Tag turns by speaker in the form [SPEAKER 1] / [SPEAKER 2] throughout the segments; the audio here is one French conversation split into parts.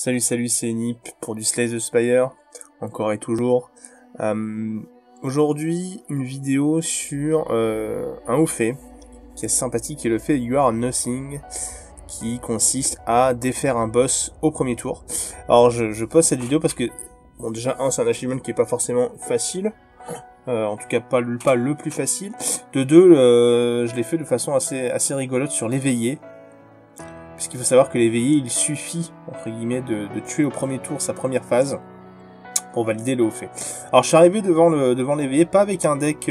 [SPEAKER 1] Salut, c'est Nip pour du Slay the Spire, encore et toujours. Aujourd'hui, une vidéo sur un haut fait, qui est sympathique, qui est le fait You Are Nothing, qui consiste à défaire un boss au premier tour. Alors je poste cette vidéo parce que, bon déjà, c'est un achievement qui est pas forcément facile, en tout cas pas le plus facile. De deux, je l'ai fait de façon assez rigolote sur l'éveillé. Puisqu'il faut savoir que l'éveillé, il suffit, entre guillemets, de tuer au premier tour sa première phase pour valider le haut fait. Alors je suis arrivé devant l'éveillé, pas avec un deck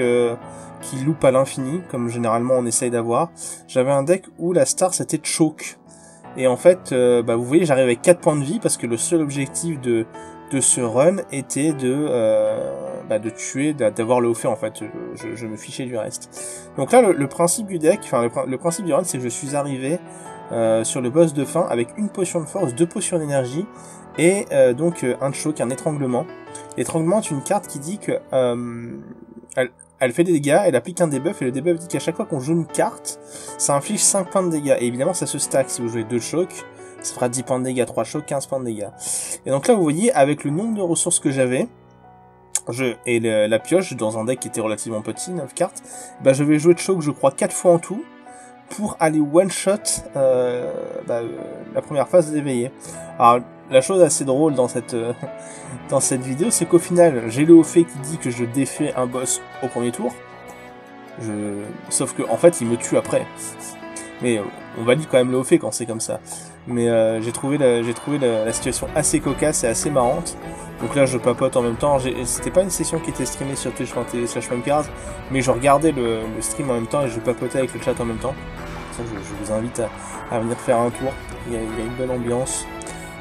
[SPEAKER 1] qui loupe à l'infini, comme généralement on essaye d'avoir. J'avais un deck où la star c'était choke. Et en fait, vous voyez, j'arrive avec 4 points de vie, parce que le seul objectif de ce run était de tuer, d'avoir le haut fait en fait. Je me fichais du reste. Donc là, le principe du deck, enfin le principe du run, c'est que je suis arrivé sur le boss de fin avec une potion de force, 2 potions d'énergie et donc un choc, un étranglement. L'étranglement est une carte qui dit que elle fait des dégâts, elle applique un debuff et le debuff dit qu'à chaque fois qu'on joue une carte, ça inflige 5 points de dégâts. Et évidemment ça se stack, si vous jouez 2 chocs, ça fera 10 points de dégâts, 3 chocs, 15 points de dégâts. Et donc là vous voyez, avec le nombre de ressources que j'avais, la pioche dans un deck qui était relativement petit, 9 cartes, je vais jouer de choc je crois 4 fois en tout, pour aller one-shot la première phase d'éveillé. Alors, la chose assez drôle dans cette vidéo, c'est qu'au final, j'ai le haut fait qui dit que je défais un boss au premier tour. Sauf que en fait, il me tue après. Mais on valide quand même le haut fait quand c'est comme ça. Mais j'ai trouvé la situation assez cocasse et assez marrante. Donc là, je papote en même temps. C'était pas une session qui était streamée sur Twitch.tv/Mempirz, mais je regardais le stream en même temps et je papotais avec le chat en même temps. Je vous invite à venir faire un tour. Il y a une bonne ambiance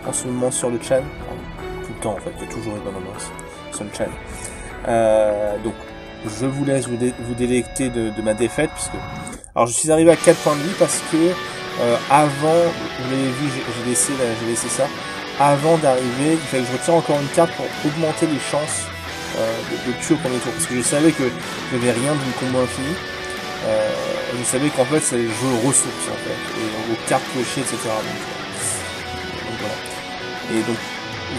[SPEAKER 1] en ce moment sur le chat. Tout le temps en fait, il y a toujours une bonne ambiance sur le chat. Donc je vous laisse vous délecter de ma défaite, puisque alors je suis arrivé à 4 points de vie parce que avant, vous l'avez vu, j'ai laissé ça. Avant d'arriver, il fallait que je retire encore une carte pour augmenter les chances de tuer au premier tour, parce que je savais que je n'avais rien d'une combo infinie. Je savais qu'en fait c'est le jeu ressources en fait, et aux cartes piochées, etc. Donc voilà. Et donc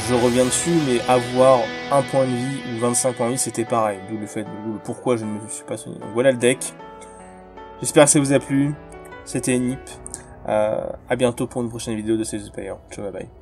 [SPEAKER 1] je reviens dessus, mais avoir 1 point de vie ou 25 points de vie, c'était pareil. D'où le pourquoi je ne me suis pas soigné. Donc voilà le deck. J'espère que ça vous a plu. C'était Nip. À bientôt pour une prochaine vidéo de Slay the Spire. Ciao, bye bye.